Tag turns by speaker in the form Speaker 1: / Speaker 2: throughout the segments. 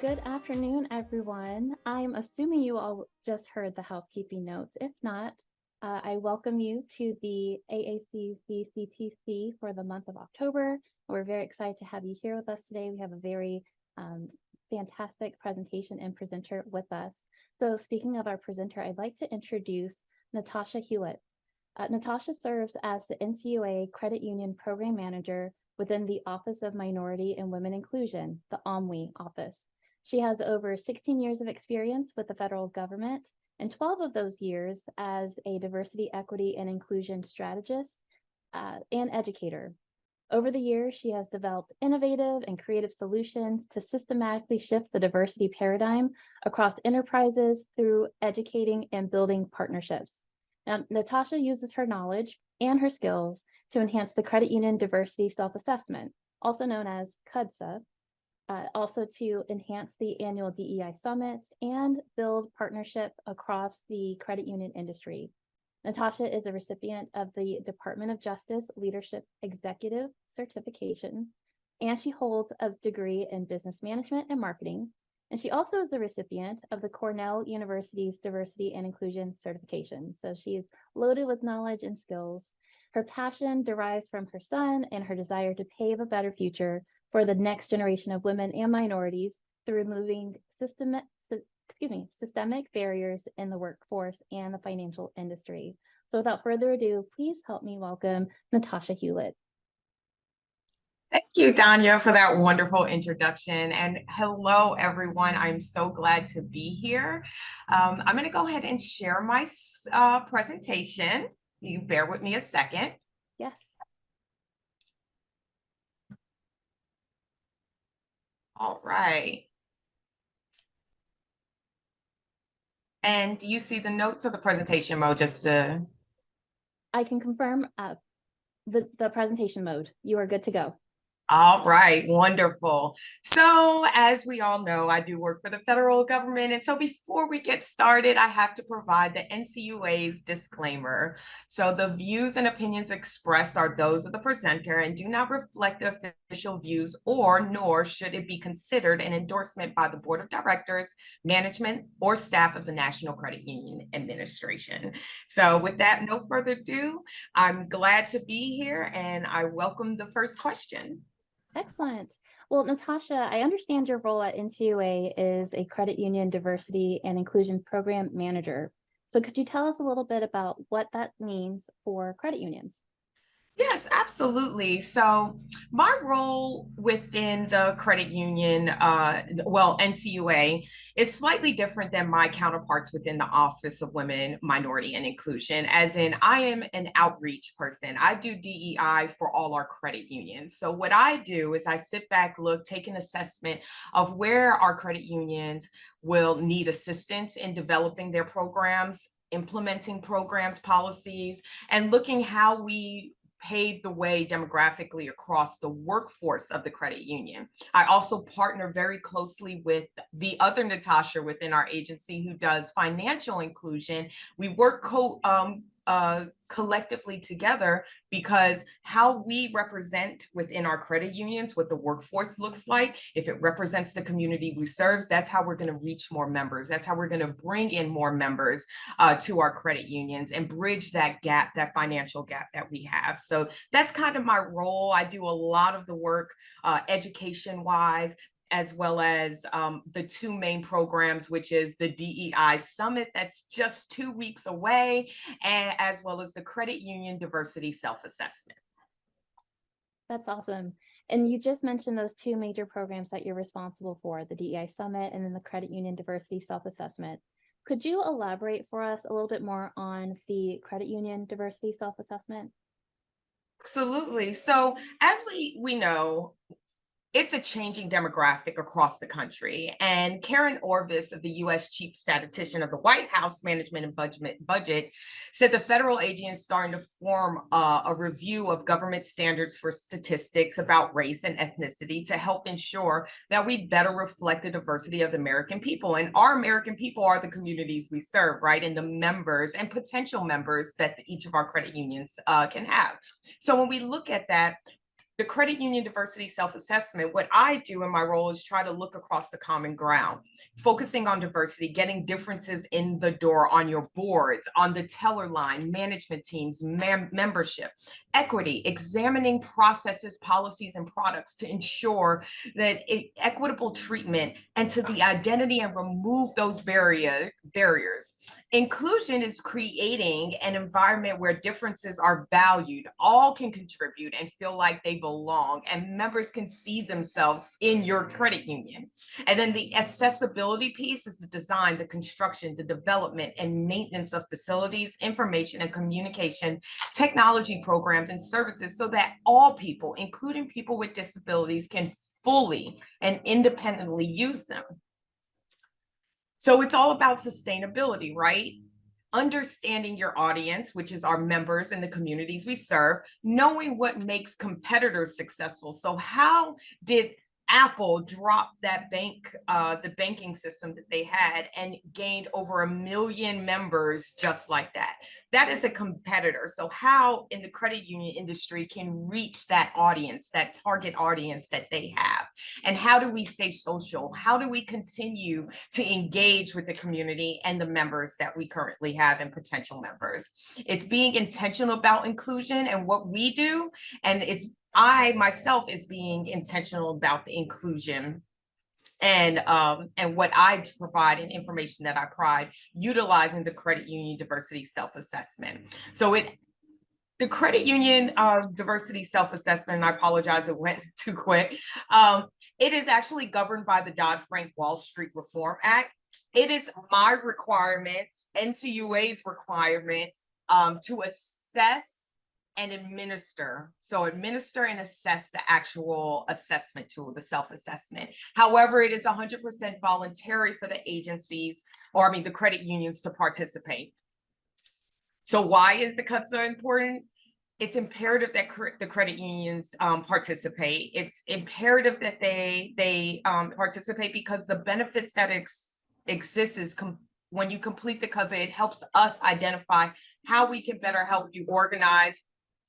Speaker 1: Good afternoon, everyone. I'm assuming you all just heard the housekeeping notes. If not, I welcome you to the AACC for the month of October. We're very excited to have you here with us today. We have a very fantastic presentation and presenter with us. So speaking of our presenter, I'd like to introduce Natasha Hewlett. Natasha serves as the NCUA Credit Union Program Manager within the Office of Minority and Women Inclusion, the OMWI office. She has over 16 years of experience with the federal government and 12 of those years as a diversity, equity, and inclusion strategist and educator. Over the years, she has developed innovative and creative solutions to systematically shift the diversity paradigm across enterprises through educating and building partnerships. Now, Natasha uses her knowledge and her skills to enhance the credit union diversity self-assessment, also known as CUDSA, also to enhance the annual DEI summits and build partnership across the credit union industry. Natasha is a recipient of the Department of Justice Leadership Executive Certification, and she holds a degree in business management and marketing. And she also is the recipient of the Cornell University's Diversity and Inclusion Certification. So she is loaded with knowledge and skills. Her passion derives from her son and her desire to pave a better future for the next generation of women and minorities through removing systemic barriers in the workforce and the financial industry. So without further ado, please help me welcome Natasha Hewlett.
Speaker 2: Thank you, Danya, for that wonderful introduction. And hello, everyone. I'm so glad to be here. I'm going to go ahead and share my presentation. You bear with me a second.
Speaker 1: Yes.
Speaker 2: All right. And do you see the notes of the presentation mode just to...
Speaker 1: I can confirm the presentation mode. You are good to go.
Speaker 2: All right, wonderful. So as we all know, I do work for the federal government. And so before we get started, I have to provide the NCUA's disclaimer. So the views and opinions expressed are those of the presenter and do not reflect the official views nor should it be considered an endorsement by the Board of Directors, management, or staff of the National Credit Union Administration. So with that, no further ado, I'm glad to be here and I welcome the first question.
Speaker 1: Excellent. Well, Natasha, I understand your role at NCUA is a credit union diversity and inclusion program manager. So could you tell us a little bit about what that means for credit unions?
Speaker 2: Yes, absolutely. So my role within the credit union, NCUA, is slightly different than my counterparts within the Office of Women, Minority, and Inclusion, as in I am an outreach person. I do DEI for all our credit unions. So what I do is I sit back, take an assessment of where our credit unions will need assistance in developing their programs, implementing programs, policies, and looking how we pave the way demographically across the workforce of the credit union. I also partner very closely with the other Natasha within our agency who does financial inclusion. We work collectively together because how we represent within our credit unions, what the workforce looks like, if it represents the community we serve, that's how we're going to reach more members. That's how we're going to bring in more members to our credit unions and bridge that gap, that financial gap that we have. So that's kind of my role. I do a lot of the work education-wise, as well as the two main programs, which is the DEI Summit that's just 2 weeks away, and as well as the Credit Union Diversity Self-Assessment.
Speaker 1: That's awesome. And you just mentioned those two major programs that you're responsible for, the DEI Summit and then the Credit Union Diversity Self-Assessment. Could you elaborate for us a little bit more on the Credit Union Diversity Self-Assessment?
Speaker 2: Absolutely. So as we know, it's a changing demographic across the country. And Karen Orvis of the U.S. Chief Statistician of the White House Management and Budget said the federal agency is starting to form a review of government standards for statistics about race and ethnicity to help ensure that we better reflect the diversity of the American people. And our American people are the communities we serve, right? And the members and potential members that each of our credit unions can have. So when we look at that, the credit union diversity self-assessment, what I do in my role is try to look across the common ground, focusing on diversity, getting differences in the door on your boards, on the teller line, management teams, membership, equity, examining processes, policies, and products to ensure that equitable treatment and to the identity and remove those barriers. Inclusion is creating an environment where differences are valued, all can contribute and feel like they belong, and members can see themselves in your credit union. And then the accessibility piece is the design, the construction, the development, and maintenance of facilities, information and communication, technology programs, and services so that all people, including people with disabilities, can fully and independently use them. So it's all about sustainability, right? Understanding your audience, which is our members and the communities we serve, knowing what makes competitors successful. So how did Apple dropped the banking system that they had and gained over 1 million members just like that. That is a competitor. So how in the credit union industry can reach that audience, that target audience that they have? And how do we stay social? How do we continue to engage with the community and the members that we currently have and potential members? It's being intentional about inclusion and what we do, and I myself is being intentional about the inclusion and what I provide and information that I provide, utilizing the credit union diversity self-assessment. So the credit union diversity self-assessment, and I apologize, it went too quick. It is actually governed by the Dodd-Frank Wall Street Reform Act. It is my requirement, NCUA's requirement, to assess and administer. So administer and assess the actual assessment tool, the self-assessment. However, it is 100% voluntary for the agencies, or the credit unions to participate. So why is the cut so important? It's imperative that the credit unions participate. It's imperative that they participate because the benefits that exist is when you complete the CUSA, it helps us identify how we can better help you organize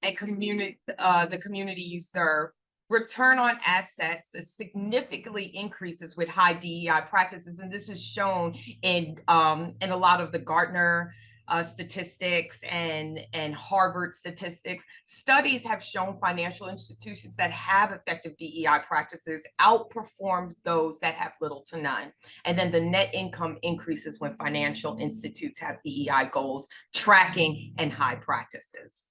Speaker 2: and the community you serve. Return on assets significantly increases with high DEI practices, and this is shown in a lot of the Gartner statistics and Harvard statistics. Studies have shown financial institutions that have effective DEI practices outperformed those that have little to none. And then the net income increases when financial institutes have DEI goals, tracking, and high practices.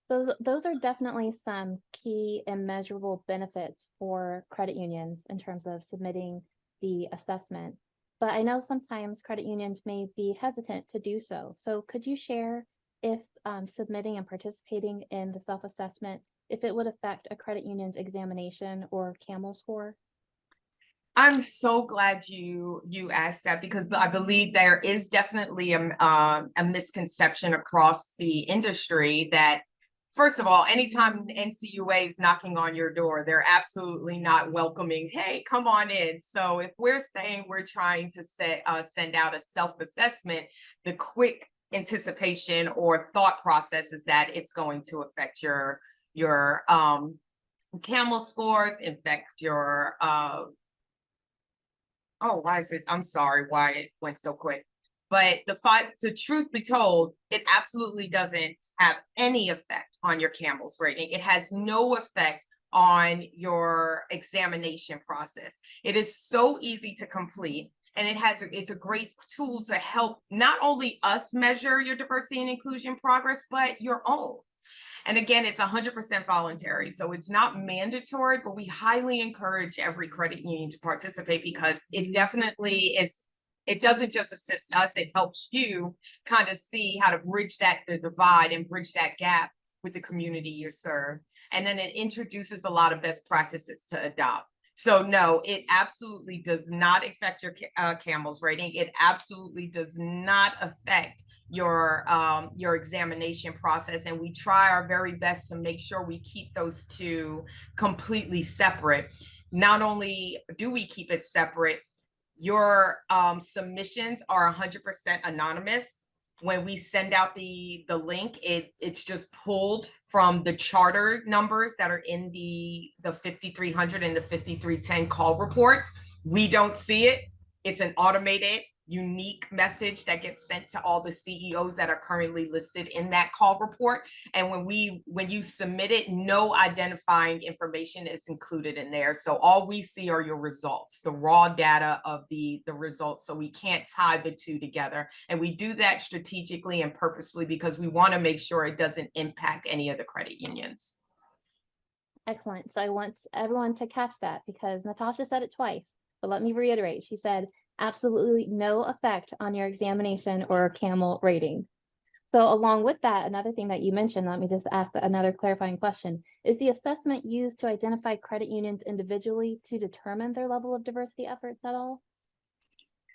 Speaker 1: So those are definitely some key and measurable benefits for credit unions in terms of submitting the assessment. But I know sometimes credit unions may be hesitant to do so. So could you share if submitting and participating in the self-assessment, if it would affect a credit union's examination or CAMEL score?
Speaker 2: I'm so glad you asked that, because I believe there is definitely a misconception across the industry that, first of all, anytime NCUA is knocking on your door, they're absolutely not welcoming, hey, come on in. So if we're saying we're trying to send out a self-assessment, the quick anticipation or thought process is that it's going to affect your CAMEL scores, affect your I'm sorry why it went so quick. But the truth be told, it absolutely doesn't have any effect on your CAMELS rating. It has no effect on your examination process. It is so easy to complete, and it's a great tool to help not only us measure your diversity and inclusion progress, but your own. And again, it's 100% voluntary. So it's not mandatory, but we highly encourage every credit union to participate, because it definitely is. It doesn't just assist us, it helps you kind of see how to bridge the divide and bridge that gap with the community you serve. And then it introduces a lot of best practices to adopt. So no, it absolutely does not affect your CAMELS rating. It absolutely does not affect your examination process, and we try our very best to make sure we keep those two completely separate. Not only do we keep it separate, your submissions are 100% anonymous. when we send out the link, it's just pulled from the charter numbers that are in the 5300 and the 5310 call reports. We don't see it. It's an automated unique message that gets sent to all the CEOs that are currently listed in that call report. And when you submit it, no identifying information is included in there. So all we see are your results, the raw data of the results. So we can't tie the two together. And we do that strategically and purposefully because we want to make sure it doesn't impact any of the credit unions.
Speaker 1: Excellent. So I want everyone to catch that because Natasha said it twice, but let me reiterate. She said absolutely no effect on your examination or CAMEL rating. So along with that, another thing that you mentioned, let me just ask another clarifying question. Is the assessment used to identify credit unions individually to determine their level of diversity efforts at all?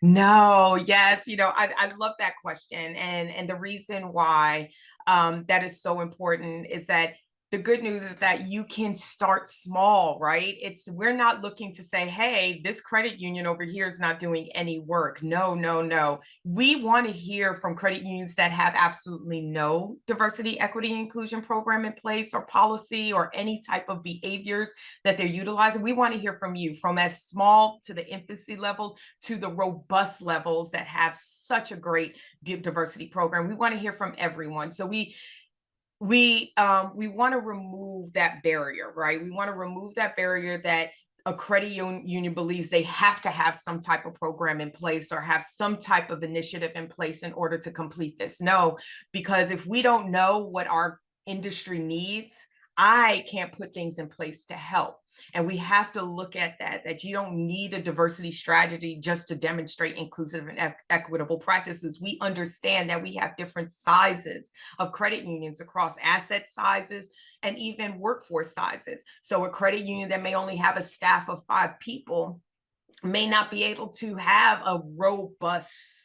Speaker 2: No, yes, I love that question. And the reason why that is so important is that the good news is that you can start small, right? We're not looking to say, hey, this credit union over here is not doing any work. No, no, no. We want to hear from credit unions that have absolutely no diversity, equity, inclusion program in place or policy or any type of behaviors that they're utilizing. We want to hear from you, from as small to the infancy level to the robust levels that have such a great diversity program. We want to hear from everyone. So we want to remove that barrier, right? We want to remove that barrier that a credit union believes they have to have some type of program in place or have some type of initiative in place in order to complete this. No, because if we don't know what our industry needs, I can't put things in place to help. And we have to look at that you don't need a diversity strategy just to demonstrate inclusive and equitable practices. We understand that we have different sizes of credit unions across asset sizes and even workforce sizes. So a credit union that may only have a staff of 5 people may not be able to have a robust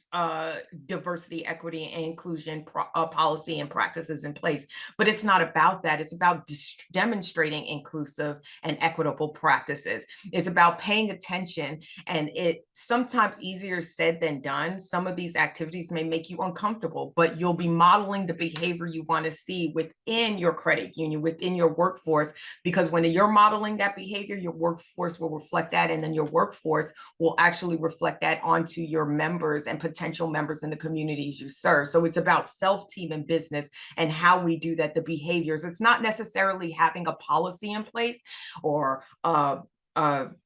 Speaker 2: diversity, equity, and inclusion policy and practices in place. But it's not about that. It's about demonstrating inclusive and equitable practices. It's about paying attention. And it's sometimes easier said than done. Some of these activities may make you uncomfortable, but you'll be modeling the behavior you want to see within your credit union, within your workforce, because when you're modeling that behavior, your workforce will reflect that, and then your workforce will actually reflect that onto your members and potential members in the communities you serve. So it's about self-team and business and how we do that, the behaviors. It's not necessarily having a policy in place or a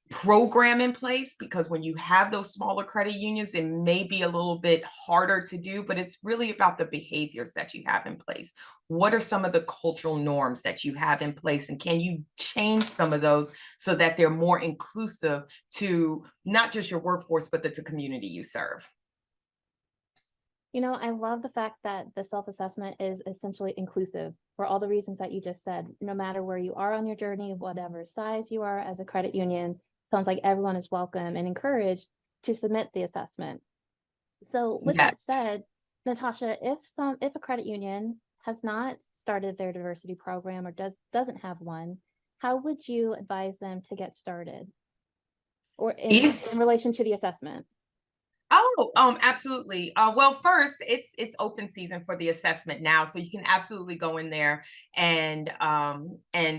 Speaker 2: program in place, because when you have those smaller credit unions, it may be a little bit harder to do, but it's really about the behaviors that you have in place. What are some of the cultural norms that you have in place? And can you change some of those so that they're more inclusive to not just your workforce, but the community you serve?
Speaker 1: I love the fact that the self-assessment is essentially inclusive for all the reasons that you just said. No matter where you are on your journey, whatever size you are as a credit union, sounds like everyone is welcome and encouraged to submit the assessment. So with
Speaker 2: Yeah.
Speaker 1: that said, Natasha, if a credit union has not started their diversity program or doesn't have one, how would you advise them to get started? Or in relation to the assessment?
Speaker 2: Oh, absolutely. Well, first, it's open season for the assessment now, so you can absolutely go in there and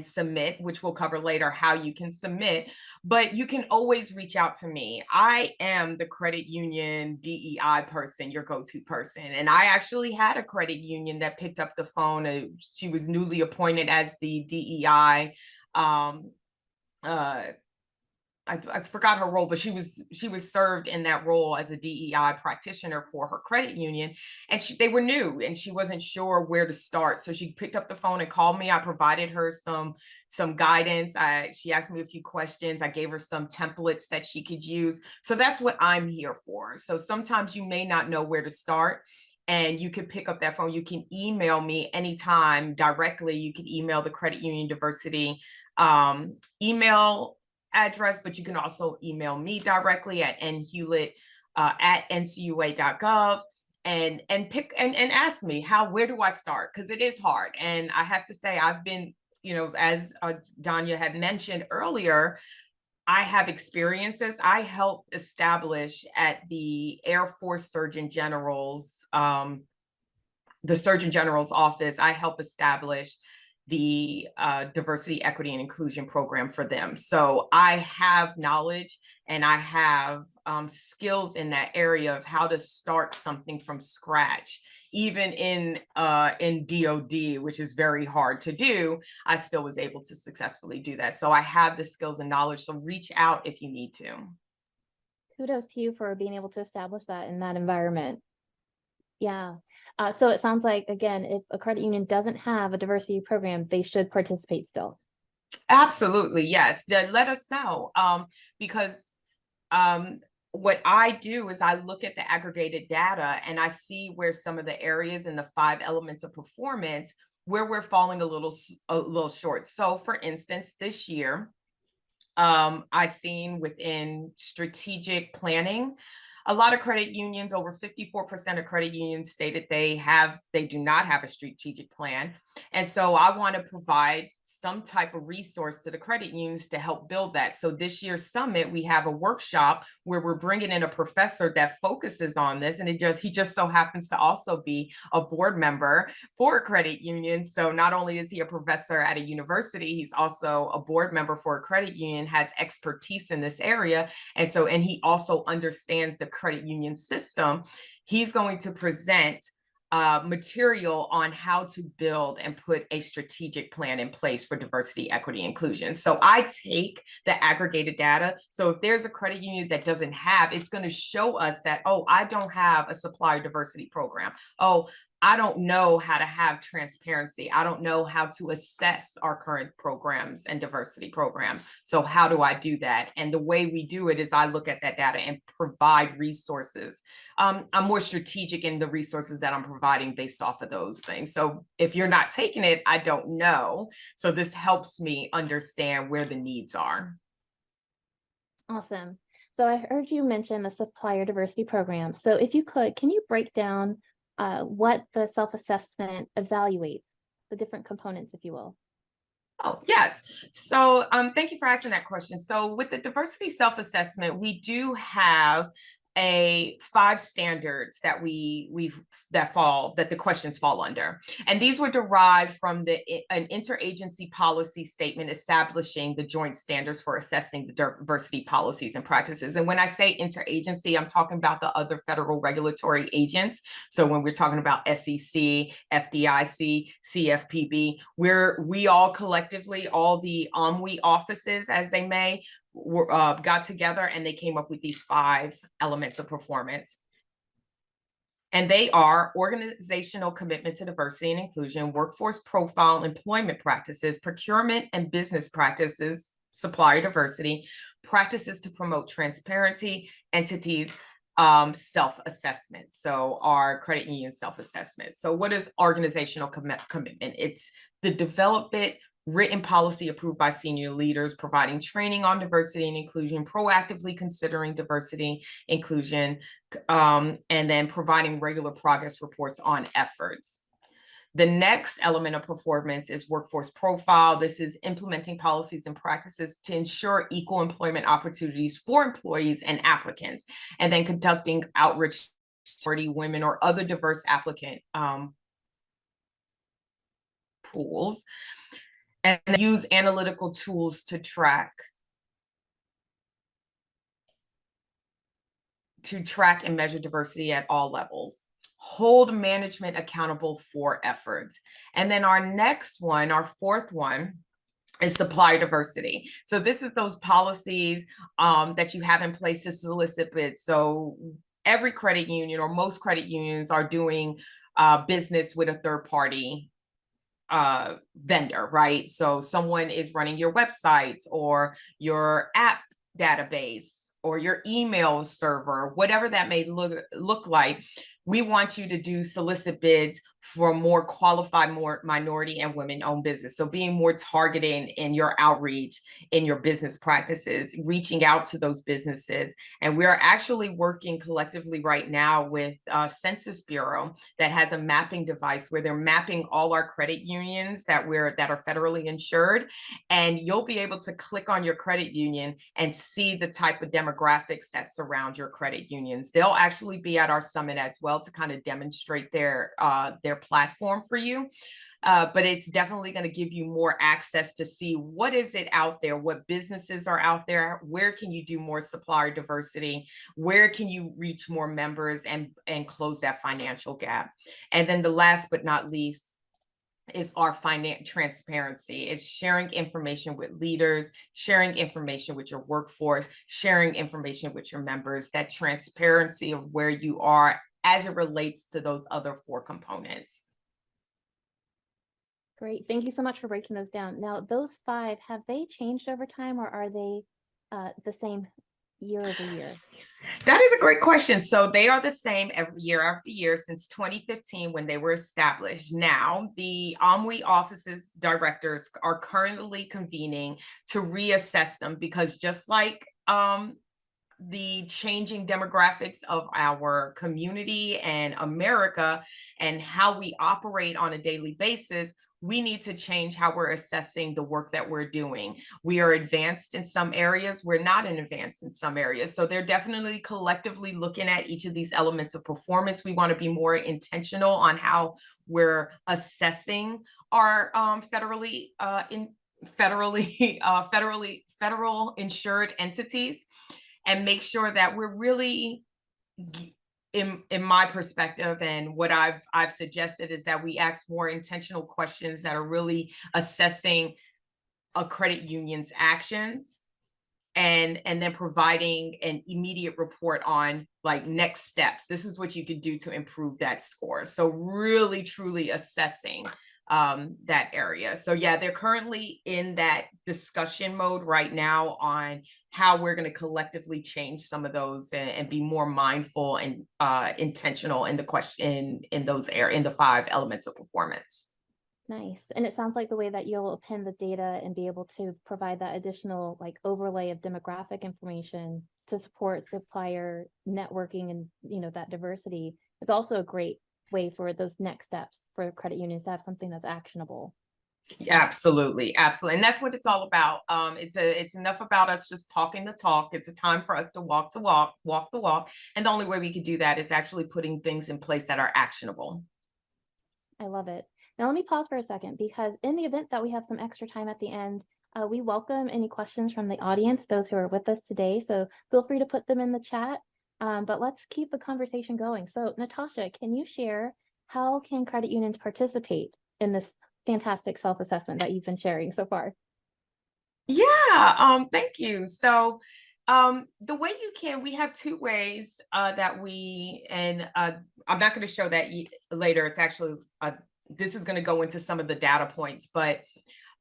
Speaker 2: submit, which we'll cover later how you can submit. But you can always reach out to me. I am the credit union DEI person, your go-to person, and I actually had a credit union that picked up the phone. She was newly appointed as the DEI. I forgot her role, but she was served in that role as a DEI practitioner for her credit union, and they were new, and she wasn't sure where to start. So she picked up the phone and called me. I provided her some guidance. She asked me a few questions. I gave her some templates that she could use. So that's what I'm here for. So sometimes you may not know where to start, and you can pick up that phone. You can email me anytime directly. You can email the credit union diversity email address, but you can also email me directly at nhewlett at ncua.gov and ask me where do I start, because it is hard. And I have to say, I've been, as Danya had mentioned earlier, I have experiences. I helped establish at the Air Force Surgeon General's the Surgeon General's office, I help establish the diversity, equity, and inclusion program for them. So I have knowledge and I have skills in that area of how to start something from scratch. Even in DoD, which is very hard to do, I still was able to successfully do that. So I have the skills and knowledge. So reach out if you need to.
Speaker 1: Kudos to you for being able to establish that in that environment. Yeah. So it sounds like, again, if a credit union doesn't have a diversity program, they should participate still.
Speaker 2: Absolutely, yes. Let us know, because what I do is I look at the aggregated data and I see where some of the areas in the 5 elements of performance where we're falling a little short. So, for instance, this year, I seen within strategic planning, a lot of credit unions, over 54% of credit unions stated they do not have a strategic plan. And so I want to provide some type of resource to the credit unions to help build that. So this year's summit, we have a workshop where we're bringing in a professor that focuses on this. And he just so happens to also be a board member for a credit union. So not only is he a professor at a university, he's also a board member for a credit union, has expertise in this area. And he also understands the credit union system. He's going to present material on how to build and put a strategic plan in place for diversity, equity, inclusion. So I take the aggregated data. So if there's a credit union that doesn't have, it's going to show us that, oh, I don't have a supplier diversity program. Oh, I don't know how to have transparency. I don't know how to assess our current programs and diversity programs. So how do I do that? And the way we do it is I look at that data and provide resources. I'm more strategic in the resources that I'm providing based off of those things. So if you're not taking it, I don't know. So this helps me understand where the needs are.
Speaker 1: Awesome. So I heard you mention the supplier diversity program. So if you could, can you break down what the self-assessment evaluates, the different components, if you will?
Speaker 2: Oh, yes. So thank you for asking that question. So with the diversity self-assessment, we do have 5 standards that that the questions fall under. And these were derived from an interagency policy statement establishing the joint standards for assessing the diversity policies and practices. And when I say interagency, I'm talking about the other federal regulatory agents. So when we're talking about SEC, FDIC, CFPB, we all collectively, all the OMWI offices, as they may, got together and they came up with these 5 elements of performance. And they are organizational commitment to diversity and inclusion, workforce profile, employment practices, procurement and business practices, supplier diversity, practices to promote transparency, entities, self-assessment. So our credit union self-assessment. So what is organizational commitment? It's the development, written policy approved by senior leaders, providing training on diversity and inclusion, proactively considering diversity, inclusion, and then providing regular progress reports on efforts. The next element of performance is workforce profile. This is implementing policies and practices to ensure equal employment opportunities for employees and applicants, and then conducting outreach to women or other diverse applicant pools, and use analytical tools to track and measure diversity at all levels. Hold management accountable for efforts. And then our next one, our 4th one, is supplier diversity. So this is those policies that you have in place to solicit bids. So every credit union or most credit unions are doing business with a third party vendor, right? So someone is running your website or your app database or your email server, whatever that may look like. We want you to do solicit bids for more qualified, more minority and women-owned business. So being more targeted in your outreach, in your business practices, reaching out to those businesses. And we are actually working collectively right now with Census Bureau that has a mapping device where they're mapping all our credit unions that are federally insured. And you'll be able to click on your credit union and see the type of demographic demographics that surround your credit unions. They'll actually be at our summit as well to kind of demonstrate their platform for you. But it's definitely going to give you more access to see what is it out there, what businesses are out there, where can you do more supplier diversity, where can you reach more members and close that financial gap. And then the last but not least is our financial transparency. It's sharing information with leaders, sharing information with your workforce, sharing information with your members, that transparency of where you are as it relates to those other 4 components.
Speaker 1: Great. Thank you so much for breaking those down. Now, those 5, have they changed over time, or are they the same year over year?
Speaker 2: That is a great question. So they are the same every year after year since 2015 when they were established. Now, the OMWE offices directors are currently convening to reassess them because just like the changing demographics of our community and America and how we operate on a daily basis, we need to change how we're assessing the work that we're doing. We are advanced in some areas, we're not advanced in some areas. So they're definitely collectively looking at each of these elements of performance. We want to be more intentional on how we're assessing our federal insured entities, and make sure that we're really, in my perspective, and what I've suggested is that we ask more intentional questions that are really assessing a credit union's actions and then providing an immediate report on like next steps. This is what you could do to improve that score. So really truly assessing that area. So yeah, they're currently in that discussion mode right now on how we're going to collectively change some of those and be more mindful and intentional in the question in those areas, in the 5 elements of performance.
Speaker 1: Nice. And it sounds like the way that you'll append the data and be able to provide that additional like overlay of demographic information to support supplier networking and, you know, that diversity. It's also a great way for those next steps for credit unions to have something that's actionable.
Speaker 2: Absolutely, absolutely. And that's what it's all about. It's enough about us just talking the talk. It's a time for us to walk the walk. And the only way we could do that is actually putting things in place that are actionable.
Speaker 1: I love it. Now let me pause for a second, because in the event that we have some extra time at the end, we welcome any questions from the audience, those who are with us today. So feel free to put them in the chat, but let's keep the conversation going. So Natasha, can you share how can credit unions participate in this fantastic self-assessment that you've been sharing so far?
Speaker 2: Yeah, thank you. So the way you can, we have 2 ways that we, and I'm not going to show that later. It's actually, this is going to go into some of the data points, but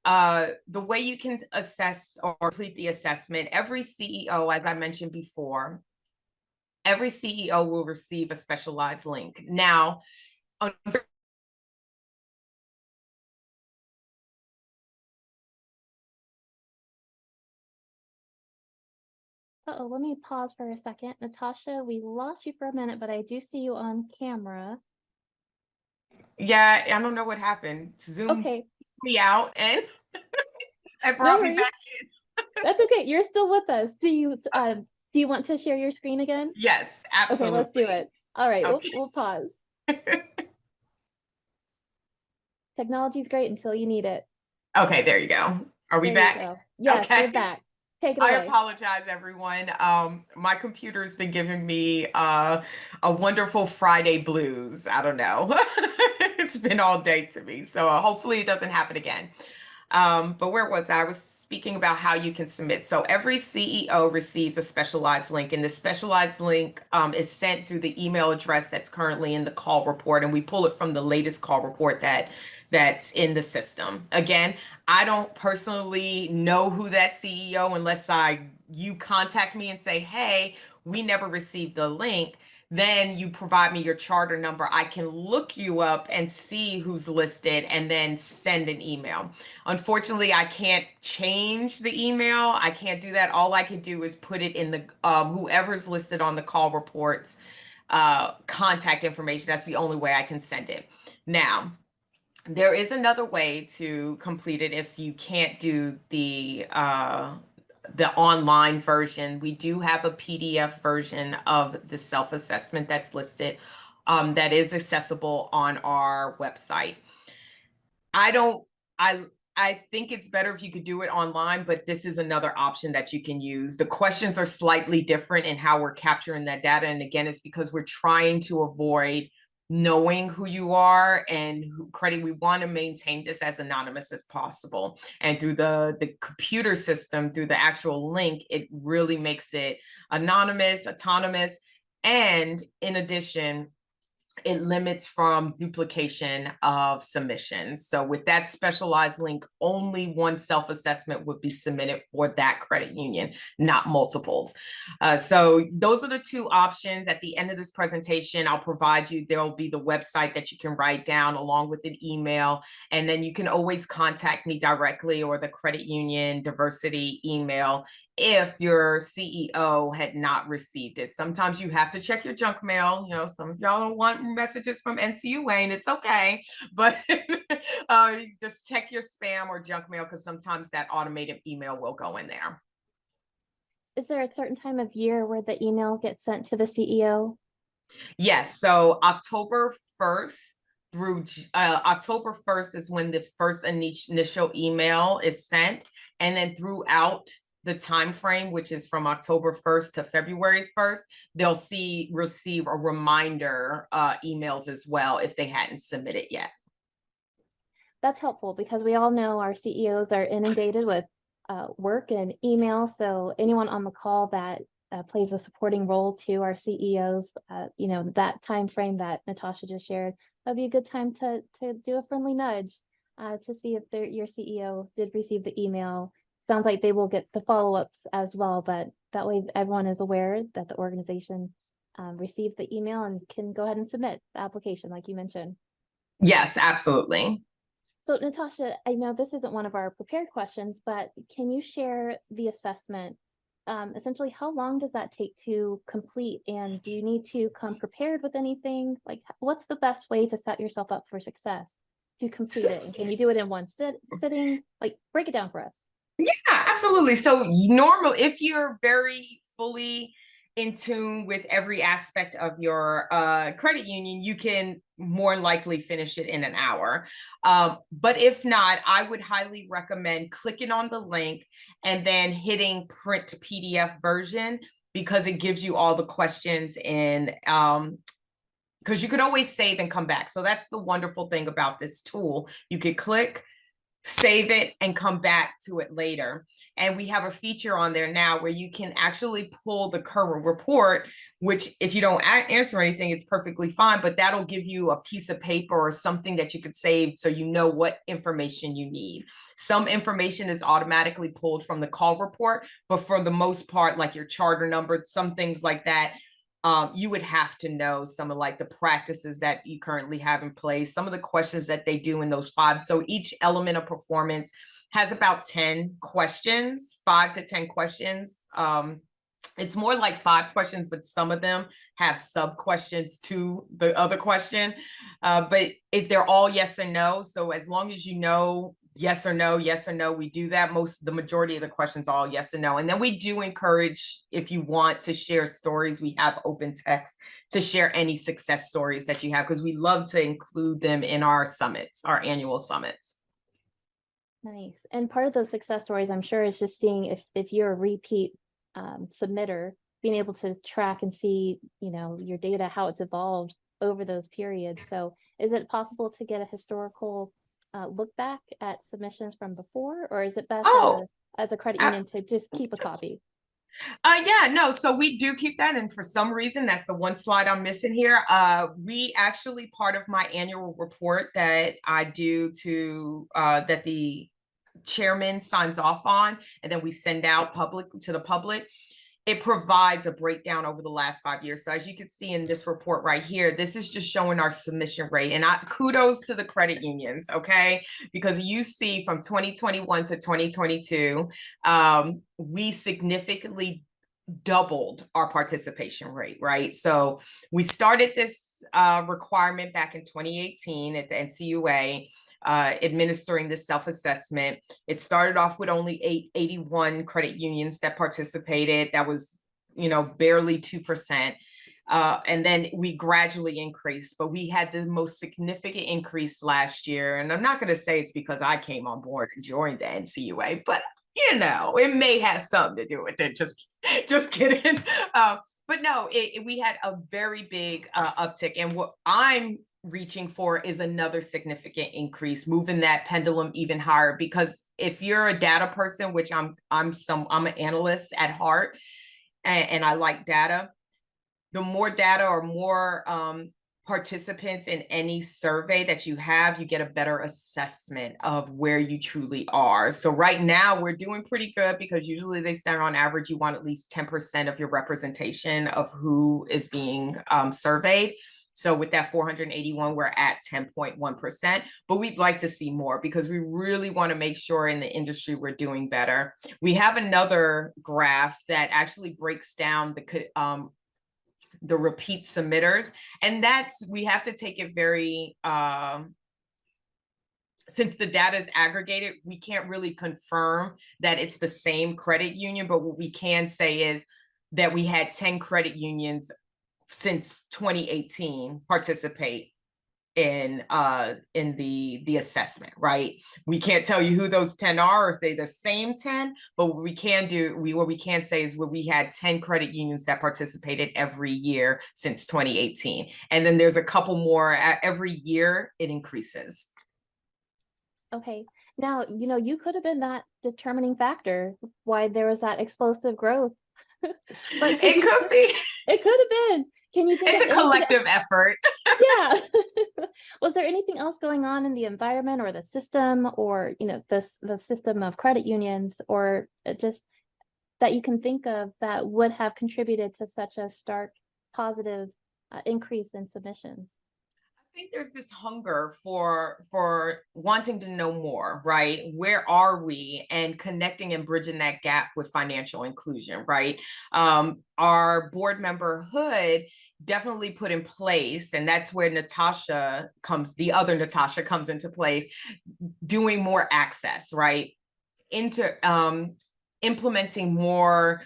Speaker 2: the way you can assess or complete the assessment, every CEO, as I mentioned before, every CEO will receive a specialized link. Now,
Speaker 1: Uh-oh, let me pause for a second. Natasha, we lost you for a minute, but I do see you on camera.
Speaker 2: yeah, I don't know what happened. Zoom
Speaker 1: Okay,
Speaker 2: me out and it
Speaker 1: no
Speaker 2: brought me
Speaker 1: worries.
Speaker 2: back in.
Speaker 1: That's okay. You're still with us. Do you want to share your screen again?
Speaker 2: Yes,
Speaker 1: Okay, let's do
Speaker 2: absolutely.
Speaker 1: it. All right,
Speaker 2: Okay.
Speaker 1: we'll pause. Technology's great until you need it.
Speaker 2: Okay, there you go. Are we
Speaker 1: There you
Speaker 2: back?
Speaker 1: go. Yes, we're
Speaker 2: Okay.
Speaker 1: back. Take it
Speaker 2: I
Speaker 1: away.
Speaker 2: apologize, everyone. My computer's been giving me a wonderful Friday blues. I don't know. It's been all day to me. So hopefully it doesn't happen again. But where was I? I was speaking about how you can submit. So every CEO receives a specialized link, and the specialized link is sent through the email address that's currently in the call report, and we pull it from the latest call report that's in the system. Again, I don't personally know who that CEO unless you contact me and say, "Hey, we never received the link." Then you provide me your charter number. I can look you up and see who's listed and then send an email. Unfortunately, I can't change the email. I can't do that. All I can do is put it in the whoever's listed on the call reports contact information. That's the only way I can send it. Now, there is another way to complete it if you can't do the the online version. We do have a PDF version of the self-assessment that's listed, that is accessible on our website. I don't, I, I think it's better if you could do it online, but this is another option that you can use. The questions are slightly different in how we're capturing that data. And again, it's because we're trying to avoid knowing who you are and credit. We want to maintain this as anonymous as possible. And through the computer system, through the actual link, it really makes it anonymous, autonomous. And in addition, it limits from duplication of submissions. So with that specialized link, only one self-assessment would be submitted for that credit union, not multiples. So those are the two options. At the end of this presentation, I'll provide you, there'll be the website that you can write down along with an email. And then you can always contact me directly or the credit union diversity email if your CEO had not received it. Sometimes you have to check your junk mail. You know, some of y'all don't want messages from NCUA, and it's okay, but just check your spam or junk mail, because sometimes that automated email will go in there.
Speaker 1: Is there a certain time of year where the email gets sent to the CEO?
Speaker 2: Yes, so October 1st through October 1st is when the first initial email is sent, and then throughout the time frame, which is from October 1st to February 1st, they'll receive a reminder emails as well if they hadn't submitted yet.
Speaker 1: That's helpful because we all know our CEOs are inundated with work and email. So anyone on the call that plays a supporting role to our CEOs, you know, that time frame that Natasha just shared, that'd be a good time to do a friendly nudge to see if your CEO did receive the email. Sounds like they will get the follow-ups as well, but that way everyone is aware that the organization received the email and can go ahead and submit the application like you mentioned.
Speaker 2: Yes, absolutely.
Speaker 1: So Natasha, I know this isn't one of our prepared questions, but can you share the assessment? Essentially, how long does that take to complete? And do you need to come prepared with anything? Like, what's the best way to set yourself up for success to complete it? And can you do it in one sitting? Like, break it down for us.
Speaker 2: Yeah, absolutely. So normal, if you're very fully in tune with every aspect of your credit union, you can more likely finish it in an hour. But if not, I would highly recommend clicking on the link and then hitting print PDF version, because it gives you all the questions in because you could always save and come back. So that's the wonderful thing about this tool. You could click, save it, and come back to it later. And we have a feature on there now where you can actually pull the current report, which if you don't answer anything, it's perfectly fine, but that'll give you a piece of paper or something that you could save so you know what information you need. Some information is automatically pulled from the call report, but for the most part, like your charter number, some things like that, you would have to know some of like the practices that you currently have in place, some of the questions that they do in those 5. So each element of performance has about 10 questions, 5 to 10 questions. It's more like 5 questions, but some of them have sub questions to the other question. But if they're all yes and no, so as long as you know yes or no, we do that. The majority of the questions are all yes and no. And then we do encourage, if you want to share stories, we have open text to share any success stories that you have, because we love to include them in our summits, our annual summits.
Speaker 1: Nice. And part of those success stories, I'm sure, is just seeing if you're a repeat submitter, being able to track and see, you know, your data, how it's evolved over those periods. So is it possible to get a historical look back at submissions from before, or is it best as a credit union to just keep a copy?
Speaker 2: Yeah, no, so we do keep that. And for some reason, that's the one slide I'm missing here. We actually, part of my annual report that I do to, that the chairman signs off on, and then we send out to the public, it provides a breakdown over the last 5 years. So as you can see in this report right here, this is just showing our submission rate. And kudos to the credit unions, okay? Because you see from 2021 to 2022, we significantly doubled our participation rate, right? So we started this requirement back in 2018 at the NCUA. administering this self-assessment. It started off with only 81 credit unions that participated. That was, barely 2%. And then we gradually increased, but we had the most significant increase last year. And I'm not going to say it's because I came on board and joined the NCUA, but it may have something to do with it. Just kidding. But no, we had a very big uptick. And what I'm reaching for is another significant increase, moving that pendulum even higher. Because if you're a data person, which I'm an analyst at heart, and I like data, the more data or more participants in any survey that you have, you get a better assessment of where you truly are. So right now we're doing pretty good, because usually they say on average you want at least 10% of your representation of who is being surveyed. So with that 481, we're at 10.1%, but we'd like to see more, because we really want to make sure in the industry we're doing better. We have another graph that actually breaks down the repeat submitters, and we have to take it very since the data is aggregated, we can't really confirm that it's the same credit union, but what we can say is that we had 10 credit unions since 2018 participate in the assessment, right? We can't tell you who those 10 are, or if they're the same 10, but what we can say is we had 10 credit unions that participated every year since 2018. And then there's a couple more every year. It increases.
Speaker 1: Okay. Now, you could have been that determining factor why there was that explosive growth. But
Speaker 2: it could be.
Speaker 1: It could have been. Can you think
Speaker 2: it's a collective effort.
Speaker 1: Yeah. Was there anything else going on in the environment or the system, or the system of credit unions, or just that you can think of that would have contributed to such a stark positive increase in submissions?
Speaker 2: I think there's this hunger for wanting to know more, right? Where are we? And connecting and bridging that gap with financial inclusion, right? Our board member Hood definitely put in place, and that's where the other Natasha comes into place, doing more access, right? Implementing more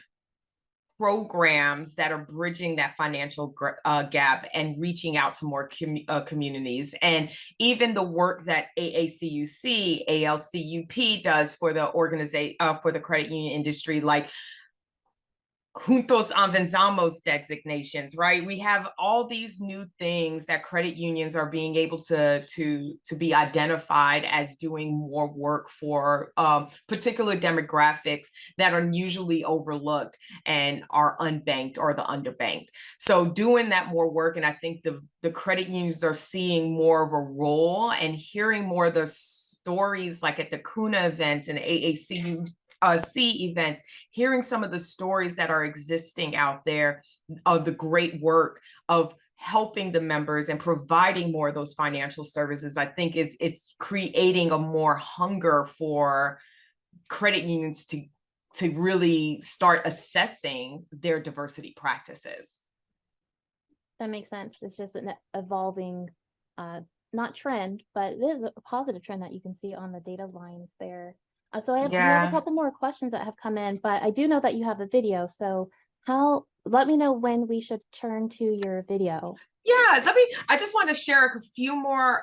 Speaker 2: programs that are bridging that financial gap and reaching out to more communities. And even the work that AACUC, ALCUP does for the organization, for the credit union industry, like Juntos Avanzamos designations, right? We have all these new things that credit unions are being able to be identified as doing more work for particular demographics that are usually overlooked and are unbanked or the underbanked. So doing that more work, and I think the credit unions are seeing more of a role and hearing more of the stories, like at the CUNA event and AACU events, hearing some of the stories that are existing out there of the great work of helping the members and providing more of those financial services. I think it's creating a more hunger for credit unions to really start assessing their diversity practices.
Speaker 1: That makes sense. It's just an evolving, not trend, but it is a positive trend that you can see on the data lines there. So we have a couple more questions that have come in, but I do know that you have a video. So let me know when we should turn to your video.
Speaker 2: Yeah, I just want to share a few more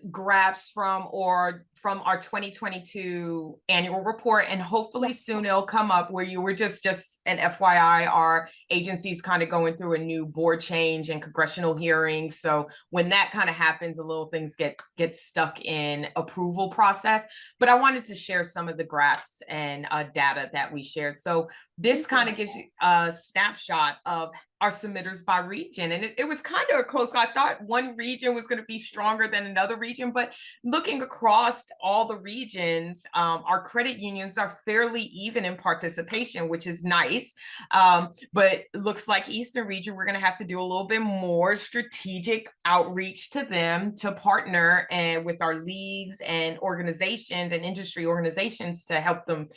Speaker 2: graphs from our 2022 annual report, and hopefully soon it'll come up where you were just an FYI, our agency's kind of going through a new board change and congressional hearings. So when that kind of happens, a little things get stuck in approval process. But I wanted to share some of the graphs and data that we shared. So this kind of gives you a snapshot of our submitters by region. And it was kind of close. I thought one region was going to be stronger than another region, but looking across all the regions, our credit unions are fairly even in participation, which is nice. But it looks like Eastern region, we're going to have to do a little bit more strategic outreach to them to partner and with our leagues and organizations and industry organizations to help them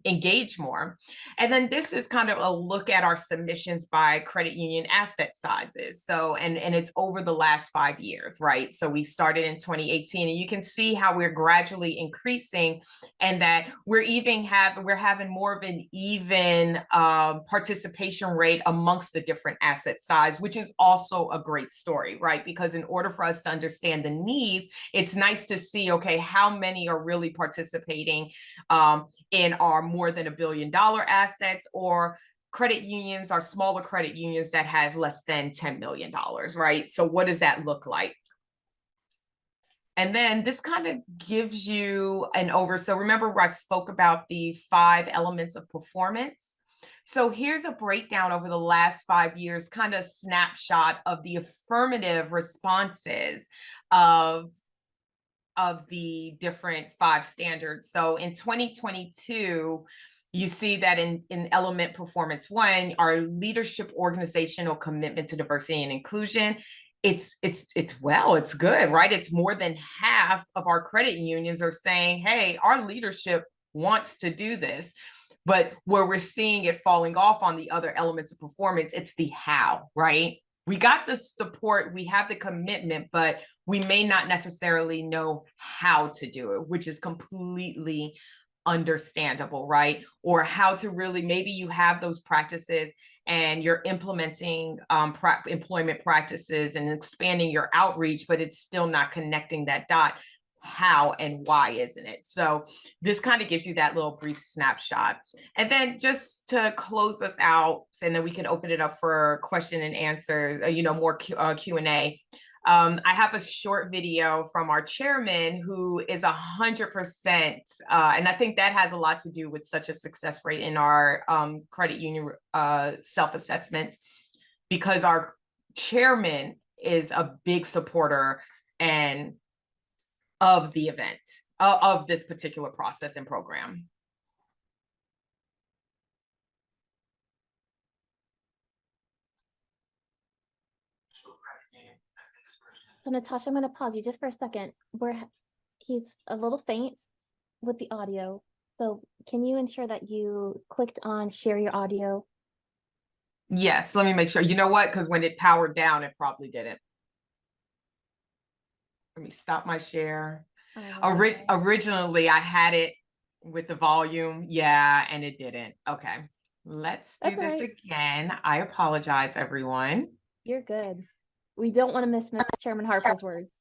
Speaker 2: engage more. And then this is kind of a look at our submissions by credit union asset sizes. So, and it's over the last 5 years, right? So we started in 2018, and you can see how we're gradually increasing, and that we're having more of an even participation rate amongst the different asset size, which is also a great story, right? Because in order for us to understand the needs, it's nice to see, okay, how many are really participating in our more than $1 billion assets, or credit unions are smaller credit unions that have less than $10 million, right? So what does that look like? And then this kind of gives you an So remember where I spoke about the 5 elements of performance? So here's a breakdown over the last 5 years, kind of snapshot of the affirmative responses of the different 5 standards. So in 2022, you see that in element performance 1, our leadership organizational commitment to diversity and inclusion, it's good, right? It's more than half of our credit unions are saying, hey, our leadership wants to do this. But where we're seeing it falling off on the other elements of performance, it's the how, right? We got the support, we have the commitment, but we may not necessarily know how to do it, which is completely understandable, right? Or how to really, maybe you have those practices and you're implementing employment practices and expanding your outreach, but it's still not connecting that dot. How and why isn't it? So this kind of gives you that little brief snapshot. And then just to close us out, and then we can open it up for question and answer, more Q&A. I have a short video from our chairman who is 100%, and I think that has a lot to do with such a success rate in our credit union self-assessment, because our chairman is a big supporter and of the event, of this particular process and program.
Speaker 1: So Natasha, I'm going to pause you just for a second. He's a little faint with the audio. So can you ensure that you clicked on share your audio?
Speaker 2: Yes, let me make sure. You know what? Because when it powered down, it probably didn't. Let me stop my share. Originally, I had it with the volume. Yeah, and it didn't. Okay, let's do this again. I apologize, everyone.
Speaker 1: You're good. We don't want to miss Chairman Harper's words.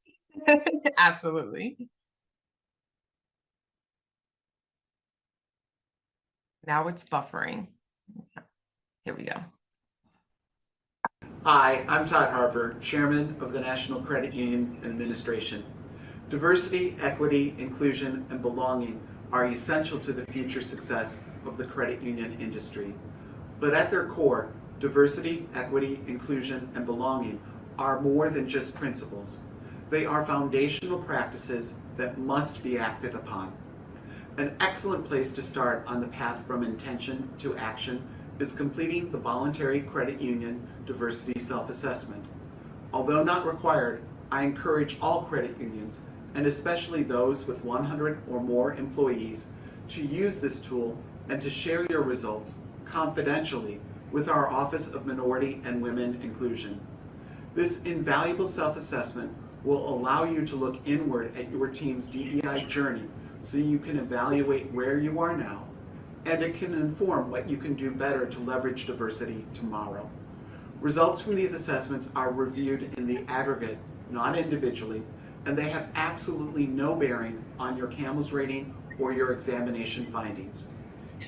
Speaker 2: Absolutely. Now it's buffering. Here we go.
Speaker 3: Hi, I'm Todd Harper, Chairman of the National Credit Union Administration. Diversity, equity, inclusion, and belonging are essential to the future success of the credit union industry. But at their core, diversity, equity, inclusion, and belonging are more than just principles. They are foundational practices that must be acted upon. An excellent place to start on the path from intention to action is completing the voluntary credit union diversity self-assessment. Although not required, I encourage all credit unions, and especially those with 100 or more employees, to use this tool and to share your results confidentially with our Office of Minority and Women Inclusion. This invaluable self-assessment will allow you to look inward at your team's DEI journey so you can evaluate where you are now, and it can inform what you can do better to leverage diversity tomorrow. Results from these assessments are reviewed in the aggregate, not individually, and they have absolutely no bearing on your CAMELS rating or your examination findings.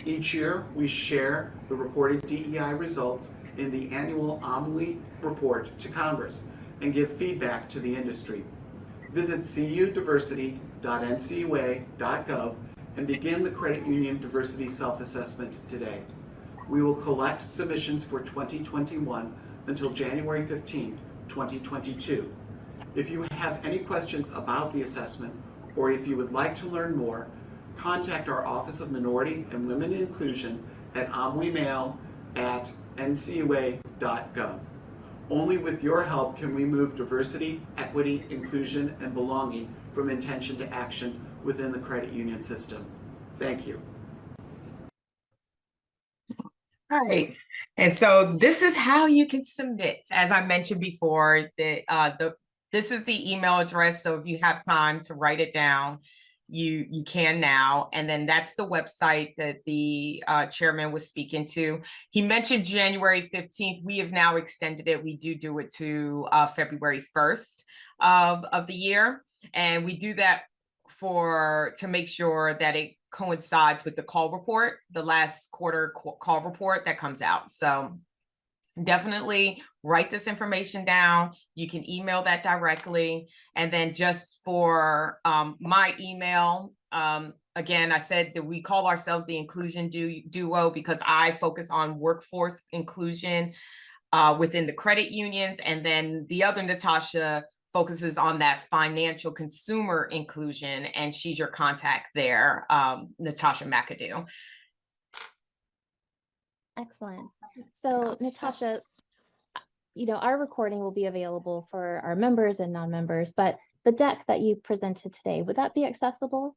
Speaker 3: Each year, we share the reported DEI results in the annual OMWI report to Congress and give feedback to the industry. Visit cudiversity.ncua.gov and begin the credit union diversity self-assessment today. We will collect submissions for 2021 until January 15, 2022. If you have any questions about the assessment or if you would like to learn more, contact our Office of Minority and Women Inclusion at omnimail@ncua.gov. Only with your help can we move diversity, equity, inclusion, and belonging from intention to action within the credit union system. Thank you.
Speaker 2: All right. And so this is how you can submit. As I mentioned before, this is the email address. So if you have time to write it down, you can now. And then that's the website that the chairman was speaking to. He mentioned January 15th. We have now extended it. We do it to February 1st of the year. And we do that to make sure that it coincides with the call report, the last quarter call report that comes out. So definitely write this information down. You can email that directly. And then just for my email, again, I said that we call ourselves the Inclusion Duo because I focus on workforce inclusion within the credit unions. And then the other Natasha focuses on that financial consumer inclusion, and she's your contact there, Natasha McAdoo.
Speaker 1: Excellent. So Natasha, our recording will be available for our members and non-members, but the deck that you presented today, would that be accessible?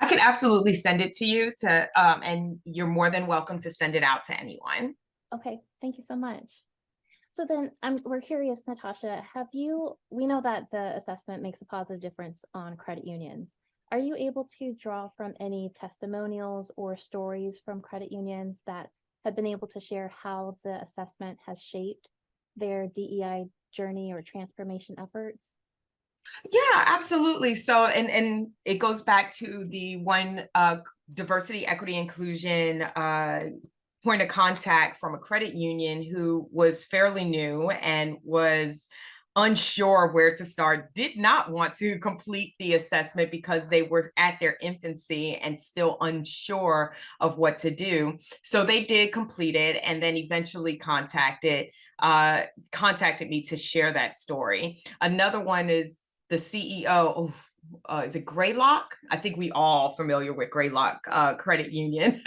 Speaker 2: I can absolutely send it to you and you're more than welcome to send it out to anyone.
Speaker 1: Okay, thank you so much. So then we're curious, Natasha, we know that the assessment makes a positive difference on credit unions. Are you able to draw from any testimonials or stories from credit unions that have been able to share how the assessment has shaped their DEI journey or transformation efforts?
Speaker 2: Yeah, absolutely. So, and it goes back to the one diversity, equity, inclusion point of contact from a credit union who was fairly new and was unsure where to start, did not want to complete the assessment because they were at their infancy and still unsure of what to do. So they did complete it and then eventually contacted me to share that story. Another one is the CEO. Is it Greylock? I think we all familiar with Greylock Credit Union.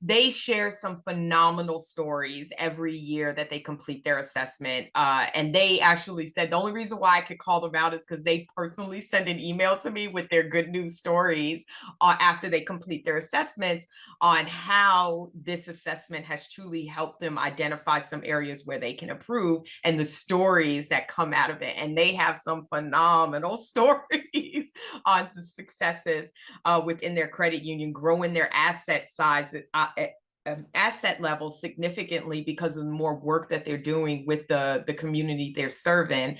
Speaker 2: They share some phenomenal stories every year that they complete their assessment. And they actually said the only reason why I could call them out is because they personally send an email to me with their good news stories after they complete their assessments on how this assessment has truly helped them identify some areas where they can improve and the stories that come out of it. And they have some phenomenal stories on the successes within their credit union, growing their asset size, asset levels significantly because of the more work that they're doing with the community they're serving.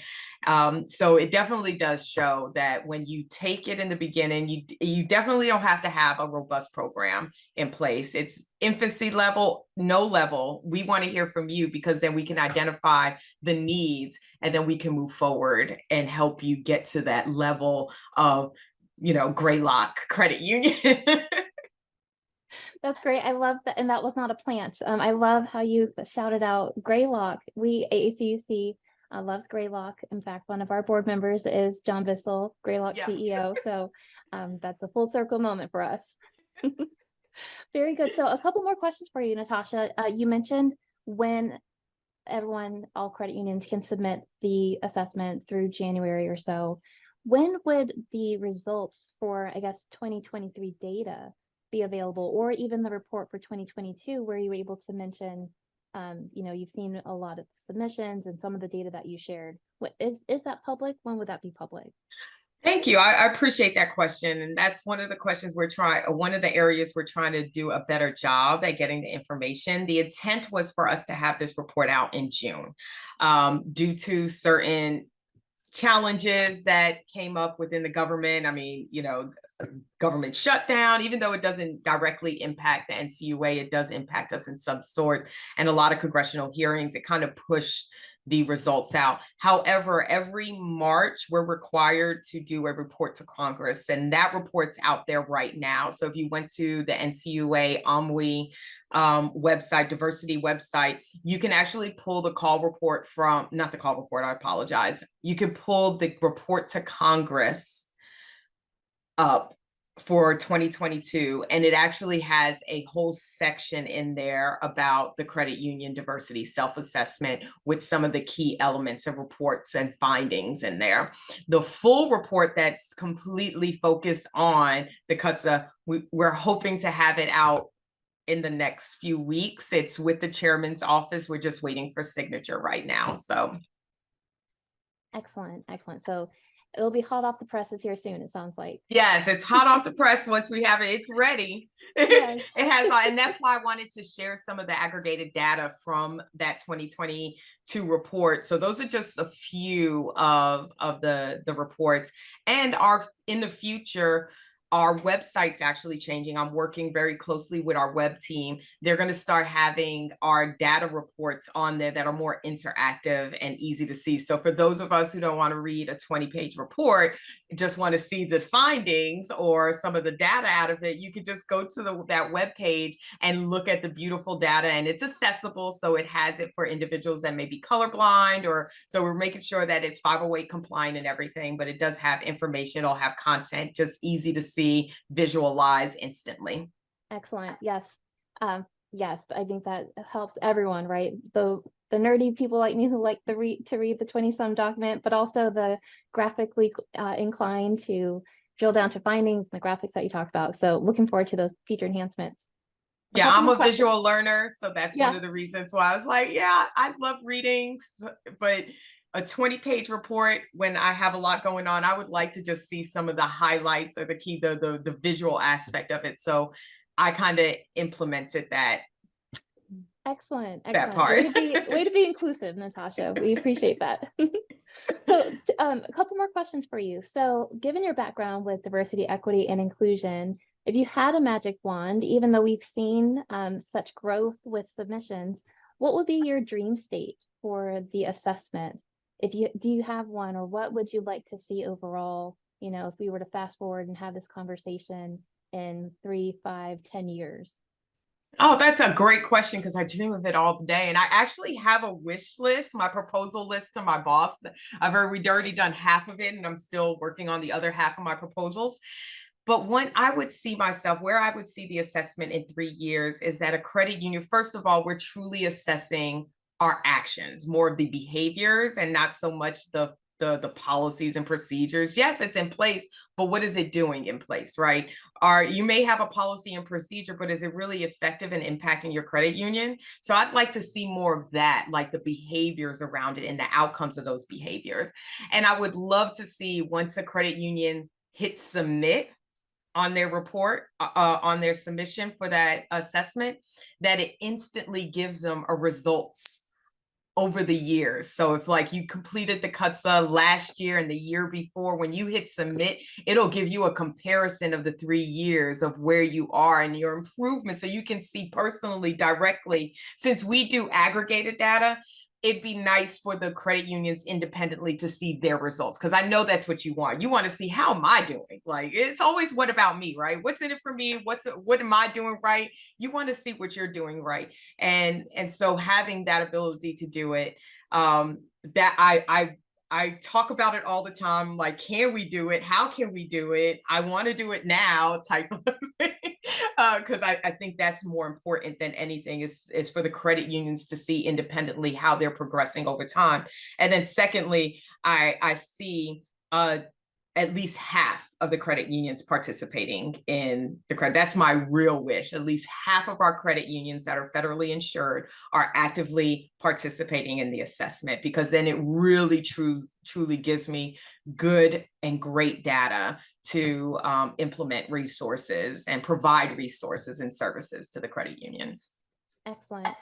Speaker 2: So it definitely does show that when you take it in the beginning, you definitely don't have to have a robust program in place. It's infancy level, no level. We want to hear from you because then we can identify the needs and then we can move forward and help you get to that level of, Greylock Credit Union.
Speaker 1: That's great. I love that. And that was not a plant. I love how you shouted out Greylock. We, AACUC, loves Greylock. In fact, one of our board members is John Bissell, Greylock CEO. So that's a full circle moment for us. Very good. So a couple more questions for you, Natasha. You mentioned when all credit unions can submit the assessment through January or so. When would the results for, 2023 data be available, or even the report for 2022, where you were able to mention, you've seen a lot of submissions and some of the data that you shared. Is that public? When would that be public?
Speaker 2: Thank you. I appreciate that question. And that's one of the questions one of the areas we're trying to do a better job at getting the information. The intent was for us to have this report out in June. Due to certain challenges that came up within the government. I mean, government shutdown, even though it doesn't directly impact the NCUA, it does impact us in some sort. And a lot of congressional hearings, it kind of pushed the results out. However, every March, we're required to do a report to Congress, and that report's out there right now. So if you went to the NCUA OMWI website, diversity website, you can actually pull the call report not the call report, I apologize. You can pull the report to Congress up for 2022, and it actually has a whole section in there about the credit union diversity self-assessment with some of the key elements of reports and findings in there. The full report that's completely focused on the CUTSA, we're hoping to have it out in the next few weeks. It's with the chairman's office. We're just waiting for signature right now. So
Speaker 1: excellent, excellent. So it'll be hot off the presses here soon, it sounds like.
Speaker 2: yes, it's hot off the press. Once we have it, it's ready.
Speaker 1: Yes.
Speaker 2: It has, and that's why I wanted to share some of the aggregated data from that 2022 report. So those are just a few of the reports, and in the future, our website's actually changing. I'm working very closely with our web team. They're going to start having our data reports on there that are more interactive and easy to see. So for those of us who don't want to read a 20-page report, just want to see the findings or some of the data out of it, you could just go to that web page and look at the beautiful data, and it's accessible. So it has it for individuals that may be colorblind, or so we're making sure that it's 508 compliant and everything, but it does have information. It'll have content, just easy to see, visualize instantly.
Speaker 1: Excellent. Yes. Yes, I think that helps everyone, right? The nerdy people like me who like to read the 20-some document, but also the graphically inclined to drill down to findings, the graphics that you talked about. So looking forward to those feature enhancements.
Speaker 2: Yeah, I'm a visual learner, so that's one of the reasons why I was like, yeah, I love reading, but a 20-page report, when I have a lot going on, I would like to just see some of the highlights or the visual aspect of it. So I kind of implemented that.
Speaker 1: Excellent.
Speaker 2: That part.
Speaker 1: Way to be inclusive, Natasha. We appreciate that. So a couple more questions for you. So given your background with diversity, equity, and inclusion, if you had a magic wand, even though we've seen such growth with submissions, what would be your dream state for the assessment? Do you have one, or what would you like to see overall, if we were to fast forward and have this conversation in 3, 5, 10 years?
Speaker 2: Oh, that's a great question, because I dream of it all the day. And I actually have a wish list, my proposal list to my boss. We'd already done half of it, and I'm still working on the other half of my proposals. But when I would see myself, where I would see the assessment in 3 years is that a credit union, first of all, we're truly assessing our actions, more of the behaviors, and not so much the policies and procedures. Yes, it's in place, but what is it doing in place, right? You may have a policy and procedure, but is it really effective in impacting your credit union? So I'd like to see more of that, like the behaviors around it and the outcomes of those behaviors. And I would love to see, once a credit union hits submit on their report, on their submission for that assessment, that it instantly gives them a results over the years. So if like you completed the CUTSA last year and the year before, when you hit submit, it'll give you a comparison of the 3 years of where you are and your improvement. So you can see personally, directly, since we do aggregated data, it'd be nice for the credit unions independently to see their results, because I know that's what you want. You want to see, how am I doing? Like, it's always what about me, right? What's in it for me? What am I doing right? You want to see what you're doing right. And so having that ability to do it, that I talk about it all the time. Like, can we do it? How can we do it? I want to do it now, type of thing. Because I think that's more important than anything, is for the credit unions to see independently how they're progressing over time. And then secondly, I see at least half of the credit unions participating in the credit. That's my real wish. At least half of our credit unions that are federally insured are actively participating in the assessment, because then it really truly gives me good and great data to implement resources and provide resources and services to the credit unions. Excellent.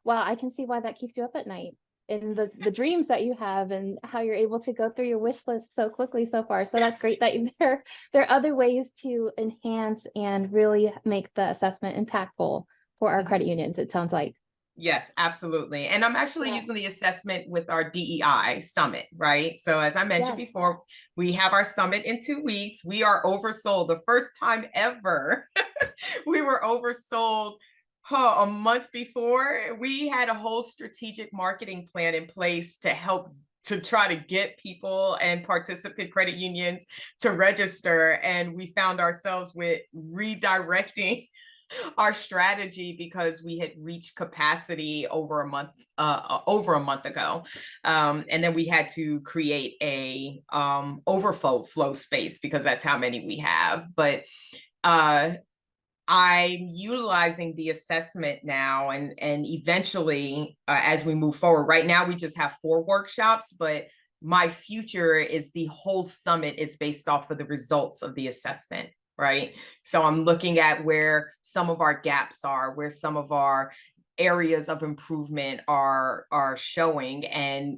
Speaker 1: Wow, I can see why that keeps you up at night, and the dreams that you have, and how you're able to go through your wish list so quickly so far. So that's great that there are other ways to enhance and really make the assessment impactful for our credit unions, it sounds like.
Speaker 2: Yes, absolutely. And I'm actually using the assessment with our DEI summit, right? So as I mentioned before, we have our summit in 2 weeks. We are oversold. The first time ever we were oversold a month before. We had a whole strategic marketing plan in place to help to try to get people and participant credit unions to register. And we found ourselves with redirecting our strategy because we had reached capacity over a month ago, and then we had to create a overflow space because that's how many we have. But I'm utilizing the assessment now, and eventually, as we move forward. Right now, we just have 4 workshops, but my future is the whole summit is based off of the results of the assessment, right? So I'm looking at where some of our gaps are, where some of our areas of improvement are showing, and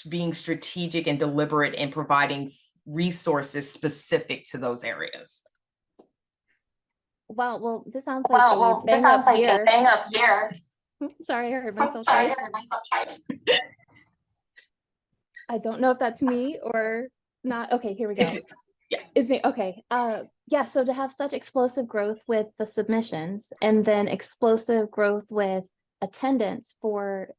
Speaker 2: being strategic and deliberate in providing resources specific to those areas.
Speaker 1: Wow, well, this sounds like a bang up year. Sorry, I heard myself twice. I don't know if that's me or not. Okay, here we go.
Speaker 2: Yeah.
Speaker 1: It's me. Okay. Yeah, so to have such explosive growth with the submissions and then explosive growth with attendance for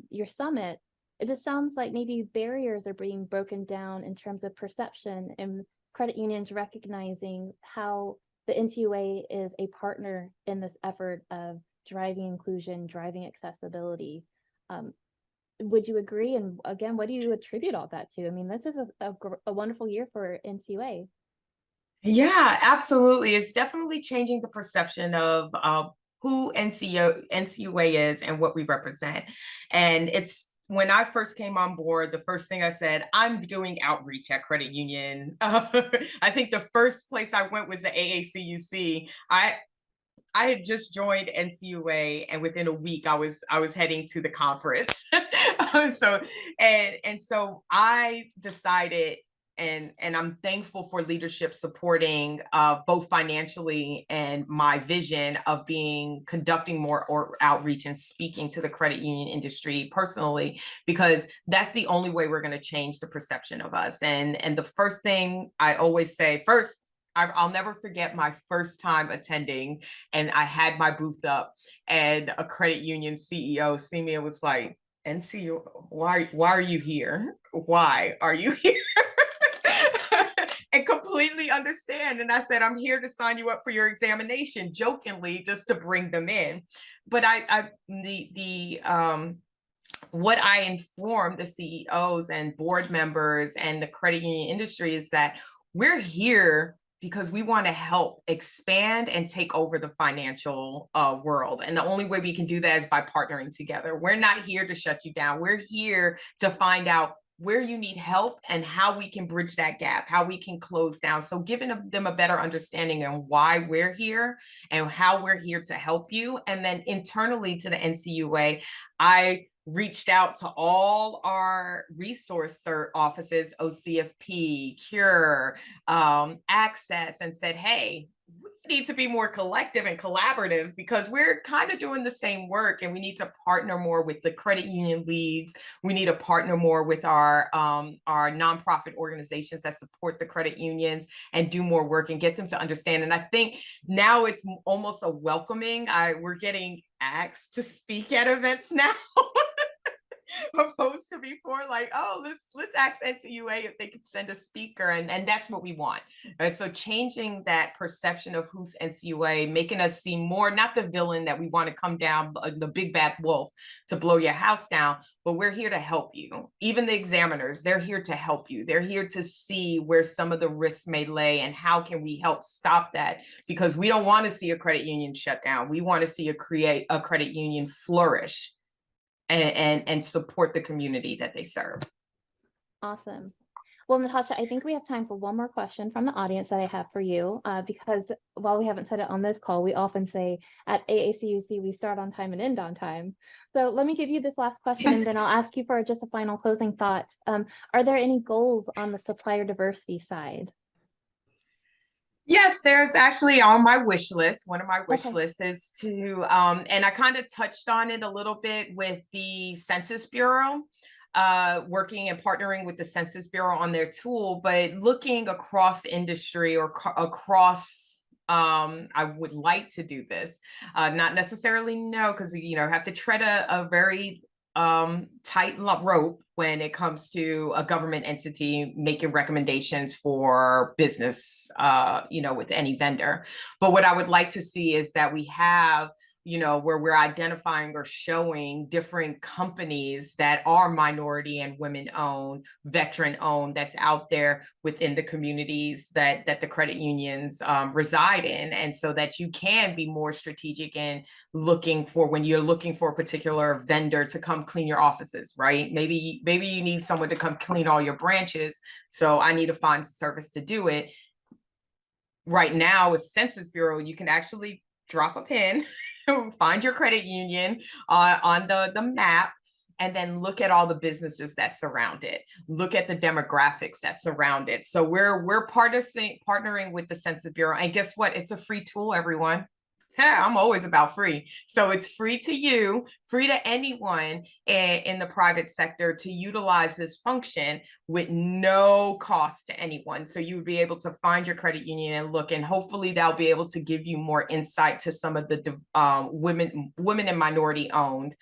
Speaker 1: your summit, it just sounds like maybe barriers are being broken down in terms of perception and credit unions recognizing how the NCUA is a partner in this effort of driving inclusion, driving accessibility. Would you agree? And again, what do you attribute all that to? I mean, this is a wonderful year for NCUA.
Speaker 2: Yeah, absolutely. It's definitely changing the perception of who NCUA is and what we represent. And it's when I first came on board, the first thing I said, I'm doing outreach at credit union. I think the first place I went was the AACUC. I had just joined NCUA, and within a week I was heading to the conference. So I decided, and I'm thankful for leadership supporting both financially and my vision of conducting more outreach and speaking to the credit union industry personally, because that's the only way we're going to change the perception of us. And the first thing I always say, first, I'll never forget my first time attending, and I had my booth up, and a credit union CEO see me and was like, "NCU, why are you here? Why are you here?" And completely understand. And I said, "I'm here to sign you up for your examination," jokingly, just to bring them in. But what I informed the CEOs and board members and the credit union industry is that we're here because we want to help expand and take over the financial world. And the only way we can do that is by partnering together. We're not here to shut you down. We're here to find out where you need help and how we can bridge that gap, how we can close down. So giving them a better understanding on why we're here and how we're here to help you. And then internally to the NCUA, I reached out to all our resource offices, OCFP, Cure, Access, and said, hey, we need to be more collective and collaborative because we're kind of doing the same work, and we need to partner more with the credit union leads. We need to partner more with our nonprofit organizations that support the credit unions and do more work and get them to understand. And I think now it's almost a welcoming. We're getting asked to speak at events now. Opposed to before, like, oh, let's ask NCUA if they could send a speaker, and that's what we want. So changing that perception of who's NCUA, making us see more, not the villain that we want to come down, the big bad wolf to blow your house down, but we're here to help you. Even the examiners, they're here to help you. They're here to see where some of the risks may lay and how can we help stop that, because we don't want to see a credit union shut down. We want to see a credit union flourish and support the community that they serve.
Speaker 1: Awesome. Well, Natasha, I think we have time for one more question from the audience that I have for you, because while we haven't said it on this call, we often say at AACUC, we start on time and end on time. So let me give you this last question, and then I'll ask you for just a final closing thought. Are there any goals on the supplier diversity side?
Speaker 2: Yes, there's actually on my wish list. One of my wish lists is to, and I kind of touched on it a little bit with the Census Bureau, working and partnering with the Census Bureau on their tool, but looking across industry or across, I would like to do this, not necessarily no, because, have to tread a very tight rope when it comes to a government entity making recommendations for business, with any vendor. But what I would like to see is that we have, where we're identifying or showing different companies that are minority and women owned, veteran owned, that's out there within the communities that the credit unions reside in. And so that you can be more strategic in looking for, when you're looking for a particular vendor to come clean your offices, right? Maybe you need someone to come clean all your branches. So I need to find service to do it. Right now, with Census Bureau, you can actually drop a pin, find your credit union on the map, and then look at all the businesses that surround it. Look at the demographics that surround it. So we're partnering with the Census Bureau. And guess what? It's a free tool, everyone. Yeah, I'm always about free. So it's free to you, free to anyone in the private sector to utilize this function with no cost to anyone. So you would be able to find your credit union and look, and hopefully they'll be able to give you more insight to some of the women and minority owned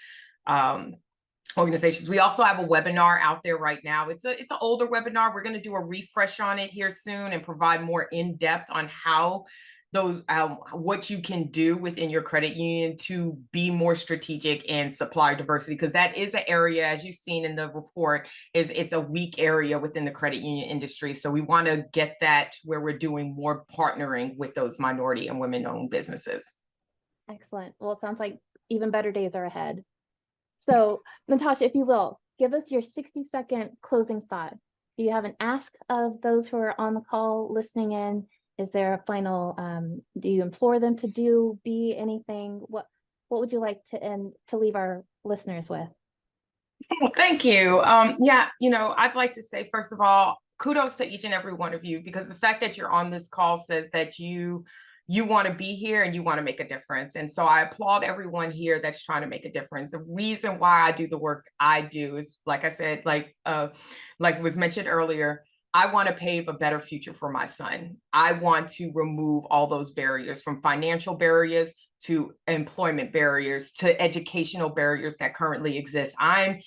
Speaker 2: organizations. We also have a webinar out there right now. It's an older webinar. We're going to do a refresh on it here soon and provide more in-depth on how those what you can do within your credit union to be more strategic in supplier diversity, because that is an area, as you've seen in the report, it's a weak area within the credit union industry. So we want to get that where we're doing more partnering with those minority and women-owned businesses.
Speaker 1: Excellent. Well, it sounds like even better days are ahead. So Natasha, if you will, give us your 60-second closing thought. Do you have an ask of those who are on the call listening in? Is there a final, do you implore them to be anything? What would you like to leave our listeners with?
Speaker 2: Well, thank you. I'd like to say, first of all, kudos to each and every one of you, because the fact that you're on this call says that you want to be here and you want to make a difference. And so I applaud everyone here that's trying to make a difference. The reason why I do the work I do is, like I said, like was mentioned earlier, I want to pave a better future for my son. I want to remove all those barriers, from financial barriers to employment barriers to educational barriers that currently exist. I'm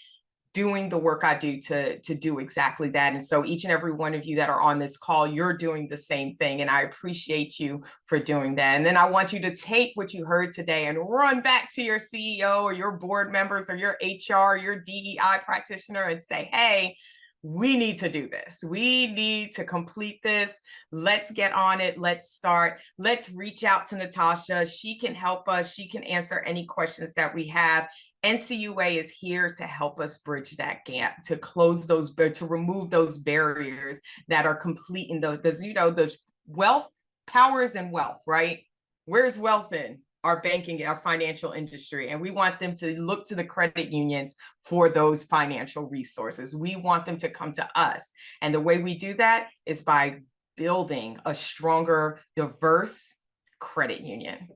Speaker 2: doing the work I do to do exactly that. And so each and every one of you that are on this call, you're doing the same thing. And I appreciate you for doing that. And then I want you to take what you heard today and run back to your CEO or your board members or your HR, your DEI practitioner, and say, hey, we need to do this. We need to complete this. Let's get on it. Let's start. Let's reach out to Natasha. She can help us. She can answer any questions that we have. NCUA is here to help us bridge that gap, to close those, to remove those barriers that are completing those, because, the wealth, power is in wealth, right? Where's wealth in? Our banking, our financial industry. And we want them to look to the credit unions for those financial resources. We want them to come to us. And the way we do that is by building a stronger, diverse credit union.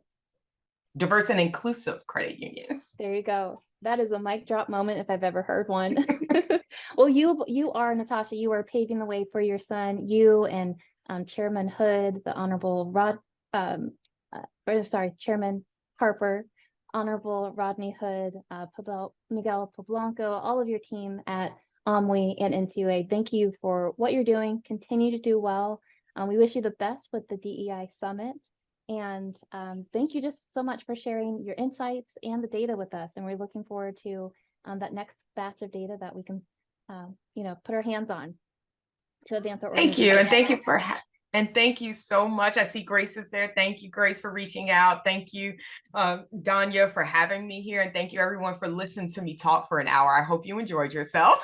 Speaker 2: Diverse and inclusive credit union.
Speaker 1: There you go. That is a mic drop moment if I've ever heard one. Well, you are, Natasha, you are paving the way for your son. You and Chairman Hood, the Honorable Chairman Harper, Honorable Rodney Hood, Miguel Poblanco, all of your team at OMWE and NCUA. Thank you for what you're doing. Continue to do well. We wish you the best with the DEI Summit. And thank you just so much for sharing your insights and the data with us. And we're looking forward to that next batch of data that we can, put our hands on to advance our organization.
Speaker 2: Thank you. And thank you and thank you so much. I see Grace is there. Thank you, Grace, for reaching out. Thank you, Danya, for having me here. And thank you, everyone, for listening to me talk for an hour. I hope you enjoyed yourself.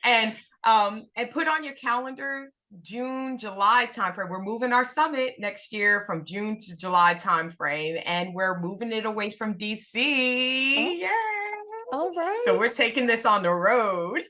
Speaker 2: And put on your calendars, June, July timeframe. We're moving our summit next year from June to July timeframe, and we're moving it away from DC.
Speaker 1: Oh.
Speaker 2: Yeah.
Speaker 1: All right.
Speaker 2: So we're taking this on the road.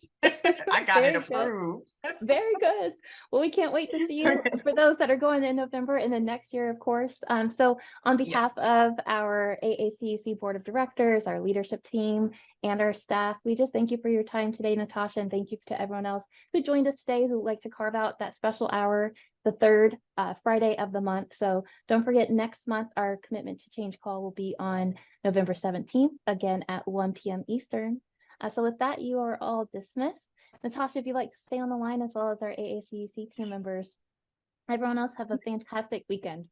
Speaker 2: I got it
Speaker 1: Very good.
Speaker 2: approved.
Speaker 1: Very good. Well, we can't wait to see you for those that are going in November and then next year, of course. So on
Speaker 2: Yeah.
Speaker 1: behalf of our AACUC Board of Directors, our leadership team, and our staff, we just thank you for your time today, Natasha, and thank you to everyone else who joined us today who like to carve out that special hour, the third Friday of the month. So don't forget, next month, our Commitment to Change call will be on November 17th, again at 1 p.m. Eastern. So with that, you are all dismissed. Natasha, if you'd like to stay on the line, as well as our AACUC team members. Everyone else, have a fantastic weekend.